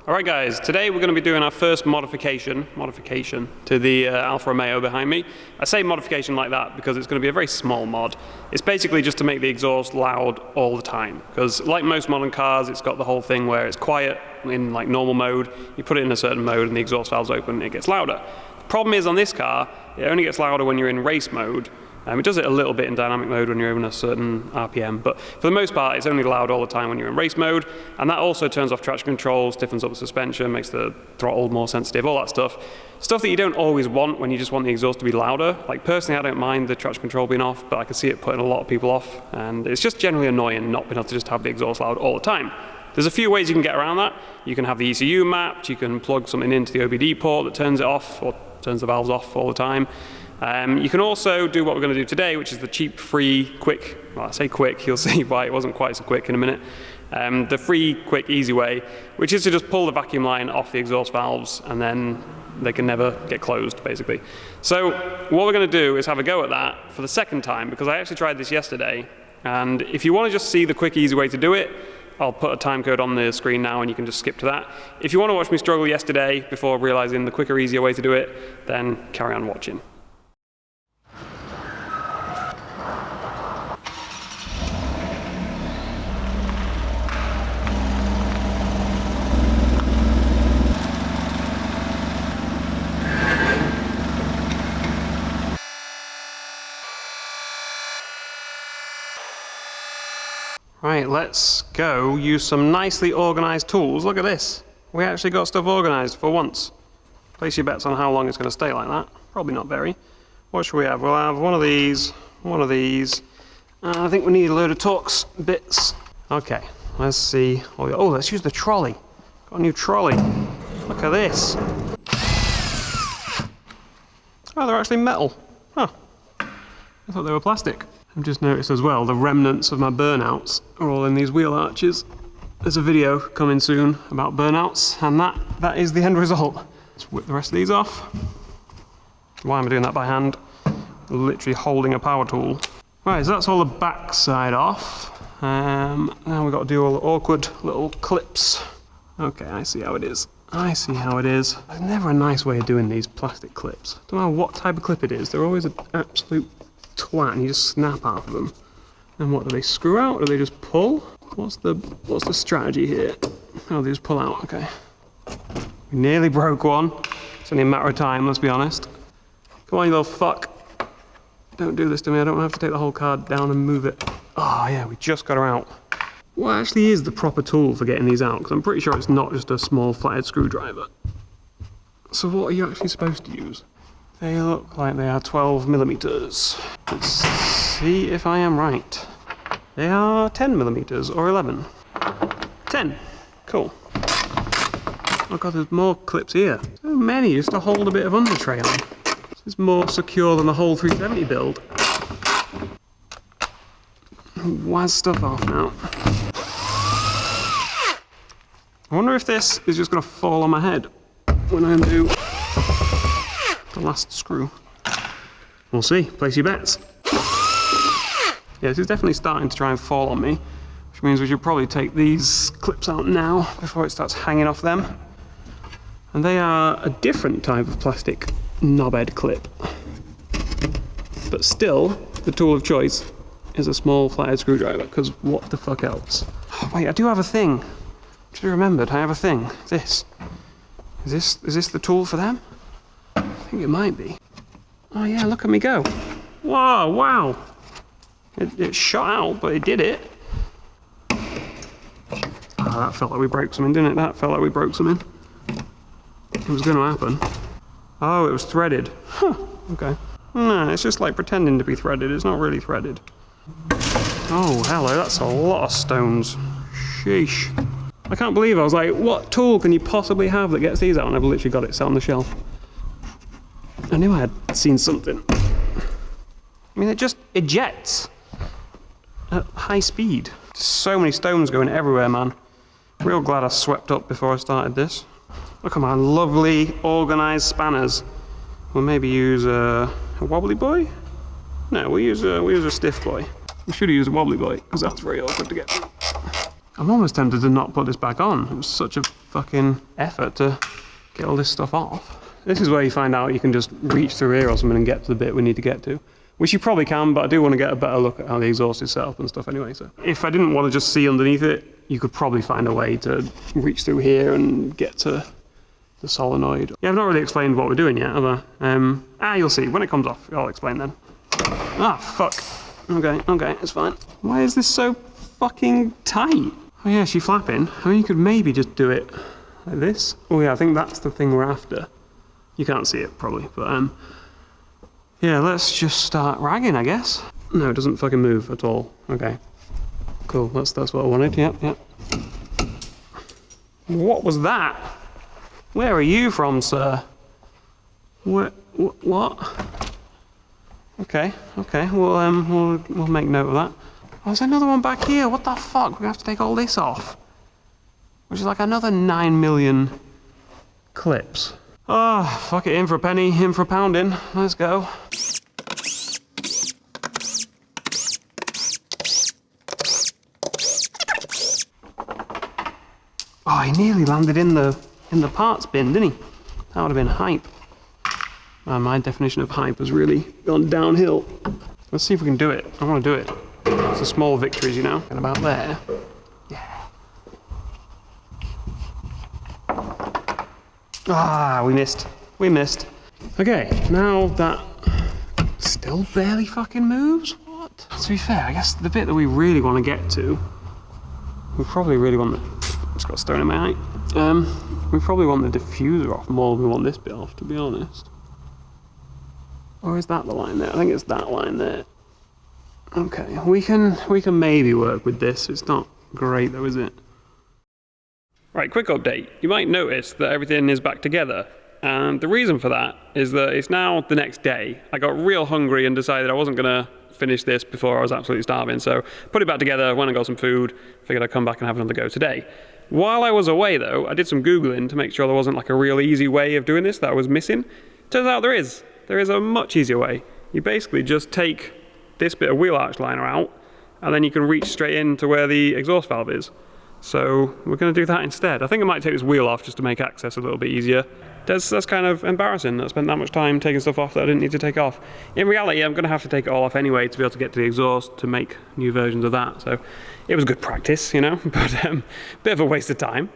Alright guys, today we're going to be doing our first modification to the Alfa Romeo behind me. I say modification like that because it's going to be a very small mod. It's basically just to make the exhaust loud all the time, because like most modern cars, it's got the whole thing where it's quiet in like normal mode, you put it in a certain mode and the exhaust valve's open and it gets louder. The problem is on this car, it only gets louder when you're in race mode. It does it a little bit in dynamic mode when you're in a certain RPM, but for the most part it's only loud all the time when you're in race mode, and that also turns off traction control, stiffens up the suspension, makes the throttle more sensitive, all that stuff. Stuff that you don't always want when you just want the exhaust to be louder. Like personally I don't mind the traction control being off, but I can see it putting a lot of people off, and it's just generally annoying not being able to just have the exhaust loud all the time. There's a few ways you can get around that. You can have the ECU mapped, you can plug something into the OBD port that turns it off, or turns the valves off all the time. You can also do what we're going to do today, which is the cheap, free, quick, well I say quick, you'll see why it wasn't quite so quick in a minute, the free, quick, easy way, which is to just pull the vacuum line off the exhaust valves and then they can never get closed, basically. So what we're going to do is have a go at that for the second time, because I actually tried this yesterday, and if you want to just see the quick, easy way to do it, I'll put a time code on the screen now and you can just skip to that. If you want to watch me struggle yesterday before realizing the quicker, easier way to do it, then carry on watching. Right, let's go use some nicely organised tools. Look at this. We actually got stuff organised for once. Place your bets on how long it's going to stay like that. Probably not very. What should we have? We'll have one of these, I think we need a load of Torx bits. Okay, let's see. Oh, let's use the trolley. Got a new trolley. Look at this. Oh, they're actually metal. Huh. I thought they were plastic. I've just noticed as well the remnants of my burnouts are all in these wheel arches. There's a video coming soon about burnouts, and that is the end result. Let's whip the rest of these off. Why am I doing that by hand? Literally holding a power tool. Right, so that's all the back side off. Now we've got to do all the awkward little clips. Okay, I see how it is. There's never a nice way of doing these plastic clips. Don't matter what type of clip it is, they're always an absolute twat and you just snap out of them. And what, do they screw out or do they just pull? What's the strategy here? Oh, they just pull out, okay. We nearly broke one. It's only a matter of time, let's be honest. Come on, you little fuck. Don't do this to me, I don't have to take the whole card down and move it. Oh yeah, we just got her out. What actually is the proper tool for getting these out? Because I'm pretty sure it's not just a small flathead screwdriver. So what are you actually supposed to use? They look like they are 12mm. Let's see if I am right. They are 10mm or 11. 10. Cool. Oh god, there's more clips here. So many just to hold a bit of undertray on. This is more secure than the whole 370 build. Waz stuff off now. I wonder if this is just going to fall on my head when I undo the last screw. We'll see. Place your bets. Yeah, this is definitely starting to try and fall on me, which means we should probably take these clips out now before it starts hanging off them. And they are a different type of plastic knobhead clip. But still, the tool of choice is a small flathead screwdriver, because what the fuck else? Oh, wait, I do have a thing. I should have remembered, I have a thing. This. Is this the tool for them? I think it might be. Oh yeah, look at me go. Whoa, wow. It shot out, but it did it. Oh, that felt like we broke something, didn't it? That felt like we broke something. It was going to happen. Oh, it was threaded. Huh, okay. No, it's just like pretending to be threaded. It's not really threaded. Oh, hello, that's a lot of stones. Sheesh. I can't believe I was like, what tool can you possibly have that gets these out? And I've literally got it sat on the shelf. I knew I had seen something. I mean, it just ejects at high speed. So many stones going everywhere, man. Real glad I swept up before I started this. Look at my lovely organised spanners. We'll maybe use a wobbly boy? No, we'll use a stiff boy. We should have used a wobbly boy, because that's very awkward to get through. I'm almost tempted to not put this back on. It was such a fucking effort to get all this stuff off. This is where you find out you can just reach through here or something and get to the bit we need to get to. Which you probably can, but I do want to get a better look at how the exhaust is set up and stuff anyway. So if I didn't want to just see underneath it, you could probably find a way to reach through here and get to the solenoid. Yeah, I've not really explained what we're doing yet, have I? You'll see. When it comes off, I'll explain then. Ah, fuck. Okay, it's fine. Why is this so fucking tight? Oh yeah, she's flapping. I mean, you could maybe just do it like this. Oh yeah, I think that's the thing we're after. You can't see it, probably, but yeah, let's just start ragging, I guess. No, it doesn't fucking move at all. Okay. Cool, that's what I wanted, yep. What was that? Where are you from, sir? What? Okay, we'll make note of that. Oh, there's another one back here, what the fuck? We're gonna have to take all this off. Which is like another 9 million clips. Oh, fuck it, in for a penny, in for a pounding. Let's go. Oh, he nearly landed in the parts bin, didn't he? That would have been hype. My definition of hype has really gone downhill. Let's see if we can do it. I want to do it. It's the small victories, you know. And about there. Yeah. Ah, we missed. Okay, now that still barely fucking moves. What? To be fair, I guess the bit that we really want to get to, we probably really want the. Just got stone in my eye. We probably want the diffuser off more than we want this bit off, to be honest. Or is that the line there? I think it's that line there. Okay, we can maybe work with this. It's not great though, is it? Right, quick update. You might notice that everything is back together. And the reason for that is that it's now the next day. I got real hungry and decided I wasn't going to finish this before I was absolutely starving. So put it back together, went and got some food, figured I'd come back and have another go today. While I was away though, I did some Googling to make sure there wasn't like a real easy way of doing this that I was missing. Turns out there is. There is a much easier way. You basically just take this bit of wheel arch liner out and then you can reach straight into where the exhaust valve is. So we're going to do that instead. I think I might take this wheel off just to make access a little bit easier. That's kind of embarrassing that I spent that much time taking stuff off that I didn't need to take off. In reality, I'm going to have to take it all off anyway to be able to get to the exhaust to make new versions of that. So it was good practice, you know, but bit of a waste of time.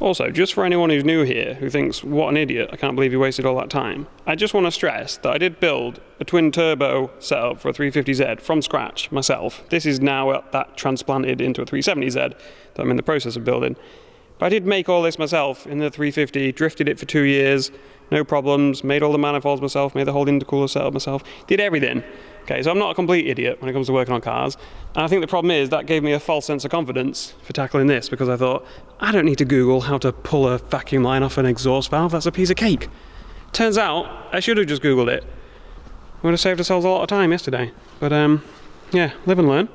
Also, just for anyone who's new here, who thinks, what an idiot, I can't believe you wasted all that time, I just want to stress that I did build a twin-turbo setup for a 350Z from scratch myself. This is now that transplanted into a 370Z that I'm in the process of building. But I did make all this myself in the 350, drifted it for 2 years, no problems, made all the manifolds myself, made the whole intercooler setup myself, did everything. Okay, so I'm not a complete idiot when it comes to working on cars. And I think the problem is that gave me a false sense of confidence for tackling this, because I thought, I don't need to Google how to pull a vacuum line off an exhaust valve, that's a piece of cake. Turns out, I should have just Googled it. Would have saved ourselves a lot of time yesterday. But yeah, live and learn.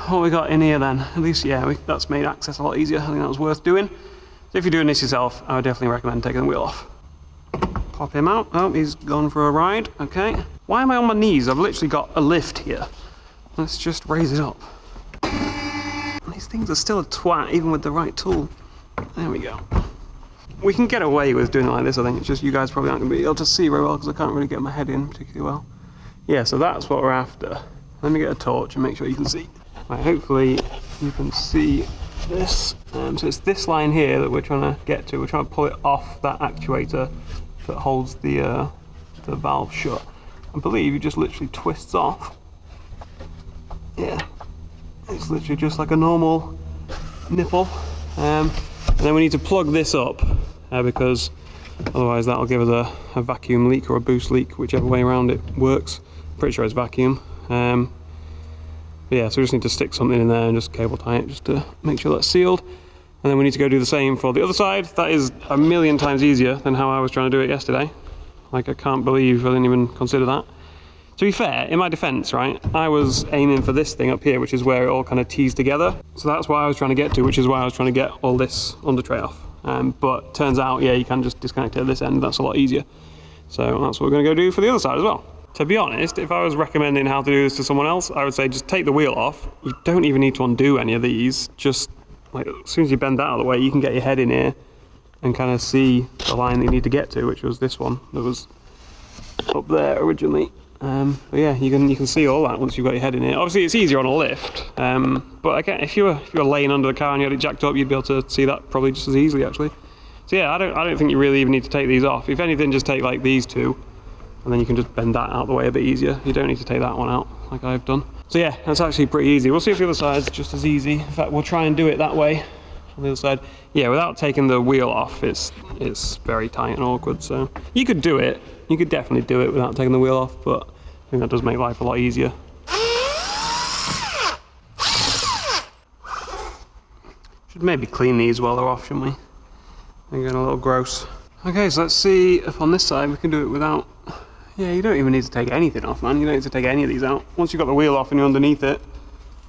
What we got in here then? At least, yeah, that's made access a lot easier. I think that was worth doing. So if you're doing this yourself, I would definitely recommend taking the wheel off. Pop him out. Oh, he's gone for a ride. Okay. Why am I on my knees? I've literally got a lift here. Let's just raise it up. These things are still a twat, even with the right tool. There we go. We can get away with doing it like this, I think. It's just you guys probably aren't going to be able to see very well because I can't really get my head in particularly well. Yeah, so that's what we're after. Let me get a torch and make sure you can see. Right, hopefully you can see this. So it's this line here that we're trying to get to. We're trying to pull it off that actuator that holds the valve shut. I believe it just literally twists off. Yeah, it's literally just like a normal nipple. And then we need to plug this up because otherwise that'll give us a vacuum leak or a boost leak, whichever way around it works. Pretty sure it's vacuum. But yeah, so we just need to stick something in there and just cable tie it just to make sure that's sealed. And then we need to go do the same for the other side. That is a million times easier than how I was trying to do it yesterday. Like, I can't believe I didn't even consider that. To be fair, in my defense, right, I was aiming for this thing up here, which is where it all kind of tees together. So that's why I was trying to get to, which is why I was trying to get all this under tray off. But turns out, yeah, you can just disconnect it at this end. That's a lot easier. So that's what we're going to go do for the other side as well. To be honest, if I was recommending how to do this to someone else, I would say just take the wheel off. You don't even need to undo any of these. Just like as soon as you bend that out of the way, you can get your head in here and kind of see the line that you need to get to, which was this one that was up there originally. But yeah, you can see all that once you've got your head in here. Obviously, it's easier on a lift. But again, if you were laying under the car and you had it jacked up, you'd be able to see that probably just as easily, actually. So yeah, I don't think you really even need to take these off. If anything, just take like these two, and then you can just bend that out of the way a bit easier. You don't need to take that one out like I've done. So yeah, that's actually pretty easy. We'll see if the other side's just as easy. In fact, we'll try and do it that way on the other side. Yeah, without taking the wheel off, it's very tight and awkward. So you could do it. You could definitely do it without taking the wheel off, but I think that does make life a lot easier. Should maybe clean these while they're off, shouldn't we? They're getting a little gross. Okay, so let's see if on this side we can do it without... Yeah, you don't even need to take anything off, man. You don't need to take any of these out. Once you've got the wheel off and you're underneath it,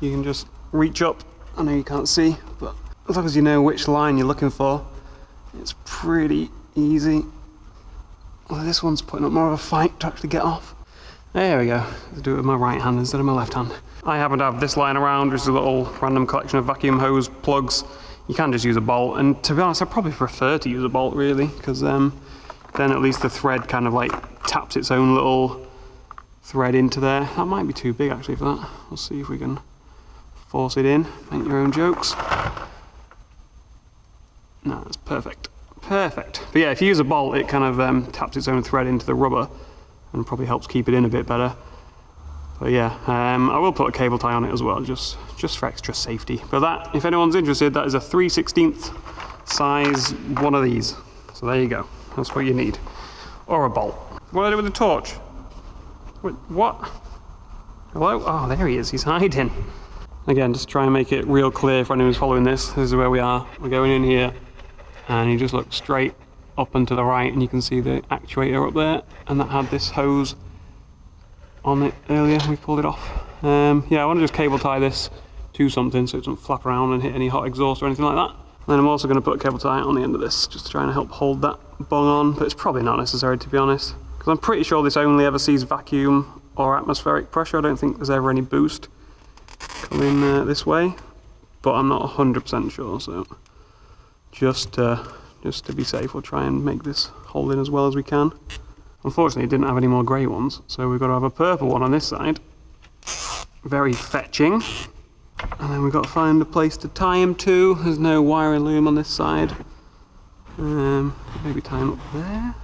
you can just reach up. I know you can't see, but as long as you know which line you're looking for, it's pretty easy. Well, this one's putting up more of a fight to actually get off. There we go. Let's do it with my right hand instead of my left hand. I happen to have this lying around, which is a little random collection of vacuum hose plugs. You can just use a bolt, and to be honest, I probably prefer to use a bolt really, because then at least the thread kind of like taps its own little thread into there. That might be too big actually for that. We'll see if we can force it in. Make your own jokes. No, that's perfect. Perfect. But yeah, if you use a bolt, it kind of taps its own thread into the rubber and probably helps keep it in a bit better. But yeah, I will put a cable tie on it as well, just for extra safety. But that, if anyone's interested, that is a 3/16 size one of these. So there you go. That's what you need. Or a bolt. What do I do with the torch? Wait, what? Hello? Oh, there he is. He's hiding. Again, just try and make it real clear for anyone who's following this. This is where we are. We're going in here, and you just look straight up and to the right, and you can see the actuator up there, and that had this hose on it earlier. We pulled it off. Yeah, I want to just cable tie this to something so it doesn't flap around and hit any hot exhaust or anything like that. And then I'm also going to put a cable tie on the end of this, just to try and help hold that bung on, but it's probably not necessary to be honest, because I'm pretty sure this only ever sees vacuum or atmospheric pressure. I don't think there's ever any boost coming this way, but I'm not 100% sure, so just to be safe, we'll try and make this hold in as well as we can. Unfortunately, it didn't have any more grey ones, so we've got to have a purple one on this side. Very fetching. And then we've got to find a place to tie him to. There's no wire loom on this side. Maybe tie him up there.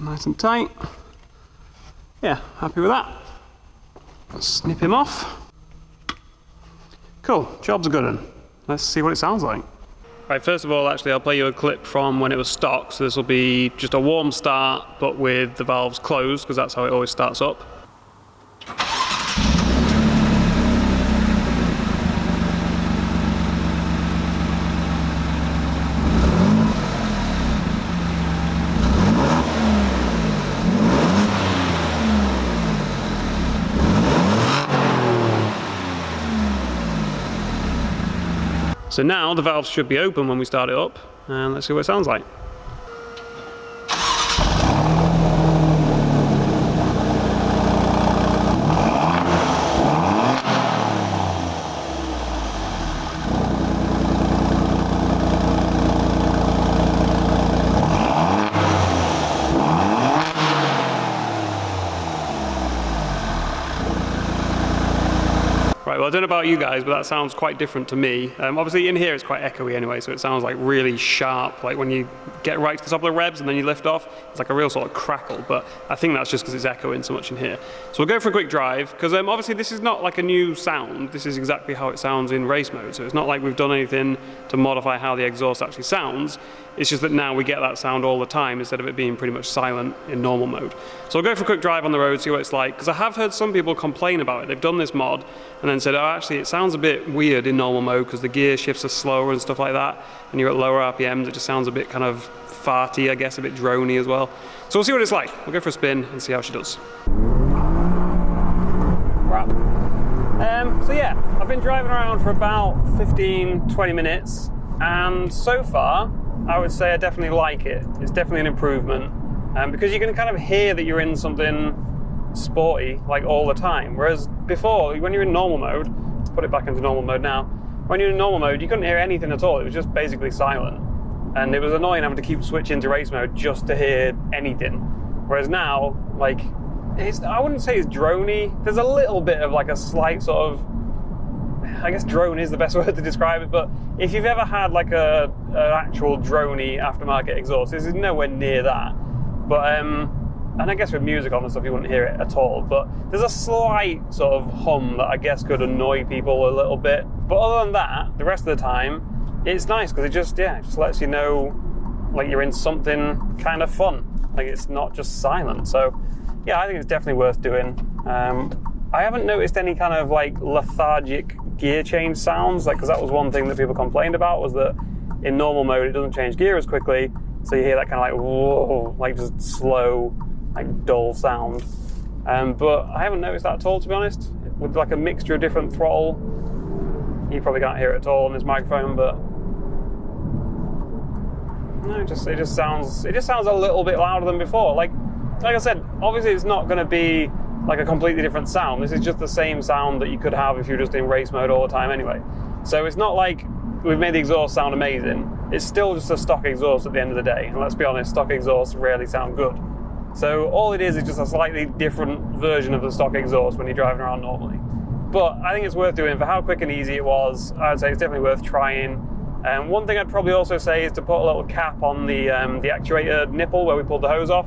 Nice and tight. Yeah, happy with that. Let's snip him off. Cool, job's a good one. Let's see what it sounds like. Right, first of all, actually, I'll play you a clip from when it was stock. So this will be just a warm start, but with the valves closed, because that's how it always starts up. So now the valves should be open when we start it up, and let's see what it sounds like. Right, well, I don't know about you guys, but that sounds quite different to me. Obviously in here it's quite echoey anyway, so it sounds like really sharp, like when you get right to the top of the revs and then you lift off, it's like a real sort of crackle, but I think that's just because it's echoing so much in here. So we'll go for a quick drive, because obviously this is not like a new sound, this is exactly how it sounds in race mode, so it's not like we've done anything to modify how the exhaust actually sounds, it's just that now we get that sound all the time instead of it being pretty much silent in normal mode. So I'll go for a quick drive on the road, see what it's like, because I have heard some people complain about it. They've done this mod and then said, oh, actually it sounds a bit weird in normal mode because the gear shifts are slower and stuff like that, and you're at lower RPMs, it just sounds a bit kind of farty, I guess, a bit drony as well. So we'll see what it's like. We'll go for a spin and see how she does. Right. So yeah, I've been driving around for about 15-20 minutes, and so far I would say I definitely like it. It's definitely an improvement. because you can kind of hear that you're in something sporty like all the time. Whereas before, when you're in normal mode, let's put it back into normal mode now. When you're in normal mode, you couldn't hear anything at all. It was just basically silent. And it was annoying having to keep switching to race mode just to hear anything. Whereas now, like, I wouldn't say it's droney. There's a little bit of like a slight sort of, I guess drone is the best word to describe it, but if you've ever had like an actual droney aftermarket exhaust, this is nowhere near that. But, and I guess with music on and stuff, you wouldn't hear it at all. But there's a slight sort of hum that I guess could annoy people a little bit. But other than that, the rest of the time, it's nice because it just lets you know like you're in something kind of fun. Like it's not just silent. So yeah, I think it's definitely worth doing. I haven't noticed any kind of like lethargic gear change sounds, like, because that was one thing that people complained about, was that in normal mode it doesn't change gear as quickly. So you hear that kind of like whoa, like just slow, like dull sound. But I haven't noticed that at all, to be honest. With like a mixture of different throttle, you probably can't hear it at all on this microphone, but no, it just sounds a little bit louder than before. Like I said, obviously it's not going to be like a completely different sound. This is just the same sound that you could have if you're just in race mode all the time anyway. So it's not like we've made the exhaust sound amazing. It's still just a stock exhaust at the end of the day. And let's be honest, stock exhausts rarely sound good. So all it is just a slightly different version of the stock exhaust when you're driving around normally. But I think it's worth doing for how quick and easy it was. I'd say it's definitely worth trying. One thing I'd probably also say is to put a little cap on the actuator nipple where we pulled the hose off.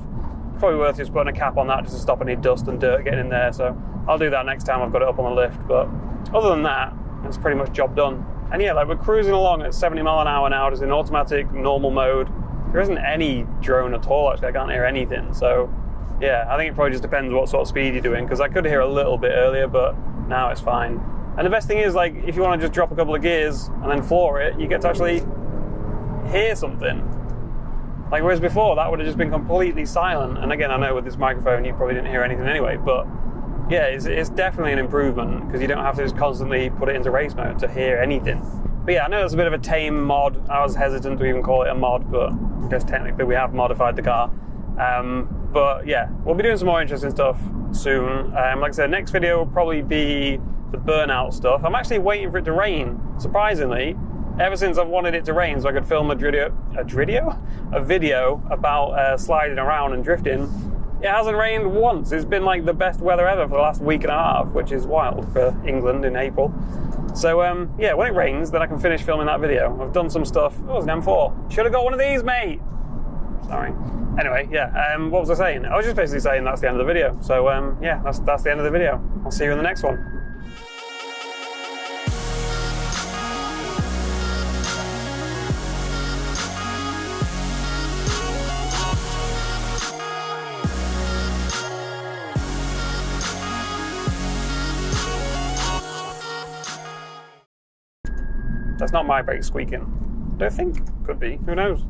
Probably worth just putting a cap on that just to stop any dust and dirt getting in there. So I'll do that next time I've got it up on the lift. But other than that, it's pretty much job done. And yeah, like we're cruising along at 70 mile an hour now, just in automatic normal mode. There isn't any drone at all, actually. I can't hear anything. So yeah, I think it probably just depends what sort of speed you're doing, because I could hear a little bit earlier, but now it's fine. And the best thing is, like, if you want to just drop a couple of gears and then floor it, you get to actually hear something. Like, whereas before, that would have just been completely silent. And again, I know with this microphone, you probably didn't hear anything anyway, but yeah, it's definitely an improvement, because you don't have to just constantly put it into race mode to hear anything. But yeah, I know that's a bit of a tame mod. I was hesitant to even call it a mod, but I guess technically we have modified the car. But yeah, we'll be doing some more interesting stuff soon. Like I said, next video will probably be the burnout stuff. I'm actually waiting for it to rain, surprisingly. Ever since I've wanted it to rain so I could film a video about sliding around and drifting. It hasn't rained once. It's been like the best weather ever for the last week and a half, which is wild for England in April. So yeah, when it rains, then I can finish filming that video. I've done some stuff. Oh, it's an M4. Should have got one of these, mate. Sorry. Anyway, yeah, what was I saying? I was just basically saying that's the end of the video. So yeah, that's the end of the video. I'll see you in the next one. That's not my brakes squeaking. Don't think. Could be. Who knows?